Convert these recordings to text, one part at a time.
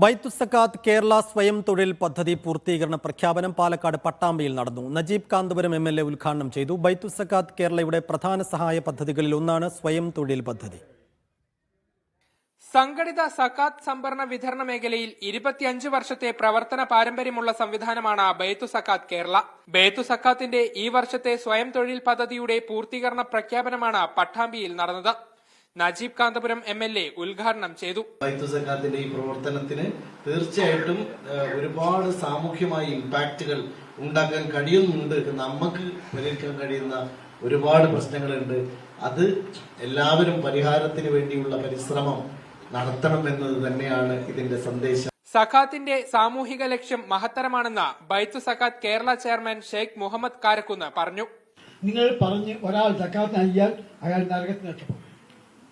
ബൈത്തുസക്കാത്ത് കേരള സ്വയം തൊഴിൽ പദ്ധതി പൂർത്തീകരണ പ്രഖ്യാപനം പാലക്കാട് പട്ടാമ്പിയിൽ നടന്നു. നജീബ് കാന്തപുരം MLA ഉദ്ഘാടനം ചെയ്തു. ബൈത്തുസക്കാത്ത് കേരളയുടെ പ്രധാന സഹായ പദ്ധതികളിൽ ഒന്നാണ് സ്വയം തൊഴിൽ പദ്ധതി. സംഘടിത സക്കാത്ത് സംഭരണ വിതരണ മേഖലയിൽ 25 വർഷത്തെ പ്രവർത്തന പാരമ്പര്യമുള്ള സംവിധാനമാണ് ബൈത്തുസക്കാത്ത് കേരള. ബൈത്തുസക്കാത്തിന്റെ ഈ വർഷത്തെ സ്വയം തൊഴിൽ പദ്ധതിയുടെ പൂർത്തീകരണ പ്രഖ്യാപനമാണ് പട്ടാമ്പിയിൽ നടന്നത്. നജീബ് കാന്തപുരം MLA ഉദ്ഘാടനം ചെയ്തു. ബൈത്തുസക്കാത്തിന്റെ ഈ പ്രവർത്തനത്തിന് തീർച്ചയായിട്ടും ഒരുപാട് സാമൂഹ്യമായ ഇമ്പാക്റ്റുകൾ ഉണ്ടാക്കാൻ കഴിയുന്നുണ്ട്. നമുക്ക് പരിഹരിക്കാൻ കഴിയുന്ന ഒരുപാട് പ്രശ്നങ്ങളുണ്ട്. അത് എല്ലാവരും പരിഹാരത്തിന് വേണ്ടിയുള്ള പരിശ്രമം നടത്തണം എന്നത് തന്നെയാണ് ഇതിന്റെ സന്ദേശം. സക്കാത്തിന്റെ സാമൂഹിക ലക്ഷ്യം മഹത്തരമാണെന്ന് ബൈത്തു സക്കാത്ത് കേരള ചെയർമാൻ ഷെയ്ഖ് മുഹമ്മദ് കാരക്കുന്ന് പറഞ്ഞു. നിങ്ങൾ പറഞ്ഞ് ഒരാൾ സക്കാത്ത് നൽകിയാൽ അയാൾ നരകത്തിന് രക്ഷപ്പെടും,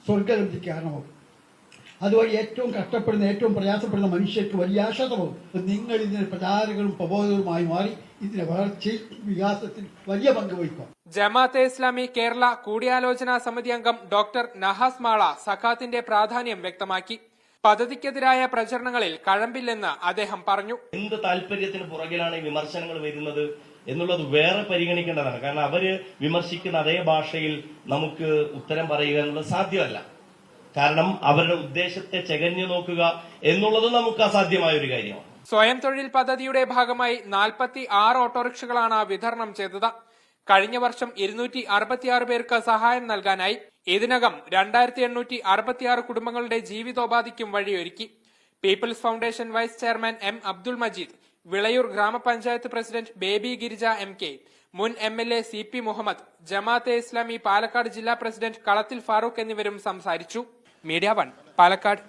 സ്വർഗ്ഗലബ്ധിക്ക് കാരണമാകും. അതുവഴി ഏറ്റവും കഷ്ടപ്പെടുന്ന, ഏറ്റവും പ്രയാസപ്പെടുന്ന മനുഷ്യർക്ക് വലിയ ആശ്വാസമാകും. നിങ്ങൾ ഇതിന് പ്രചാരകരും പ്രബോധകരുമായി മാറി ഇതിന്റെ വളർച്ചയിൽ, വികാസത്തിൽ വലിയ പങ്ക് വഹിക്കും. ജമാഅത്തെ ഇസ്ലാമി കേരള കൂടിയാലോചനാ സമിതി അംഗം ഡോക്ടർ നഹാസ് മാള സക്കാത്തിന്റെ പ്രാധാന്യം വ്യക്തമാക്കി. പദ്ധതിക്കെതിരായ പ്രചരണങ്ങളിൽ കഴമ്പില്ലെന്ന് അദ്ദേഹം പറഞ്ഞു. എന്ത് താല്പര്യത്തിന് പുറകിലാണ് ഈ വിമർശനങ്ങൾ വരുന്നത് എന്നുള്ളത് വേറെ പരിഗണിക്കേണ്ടതാണ്. കാരണം അവര് വിമർശിക്കുന്ന അതേ ഭാഷയിൽ നമുക്ക് ഉത്തരം പറയുക എന്നുള്ളത് സാധ്യമല്ല. കാരണം അവരുടെ ഉദ്ദേശത്തെ ചകഞ്ഞു നോക്കുക എന്നുള്ളത് നമുക്ക് അസാധ്യമായ ഒരു കാര്യമാണ്. സ്വയം തൊഴിൽ പദ്ധതിയുടെ ഭാഗമായി 46 ഓട്ടോറിക്ഷകളാണ് വിതരണം ചെയ്തത്. കഴിഞ്ഞ വർഷം 266 പേർക്ക് സഹായം നൽകാനായി. ഇതിനകം 2866 കുടുംബങ്ങളുടെ ജീവിതോപാധിക്കും വഴിയൊരുക്കി. People's foundation vice chairman M Abdul Majeed, Vilayur ഗ്രാമപഞ്ചായത്ത് പ്രസിഡന്റ് ബേബി ഗിരിജ MK, മുൻ MLA CP മുഹമ്മദ്, ജമാഅത്തെ ഇസ്ലാമി പാലക്കാട് ജില്ലാ പ്രസിഡന്റ് കളത്തിൽ ഫാറൂഖ് എന്നിവരും സംസാരിച്ചു. മീഡിയ 1 പാലക്കാട്.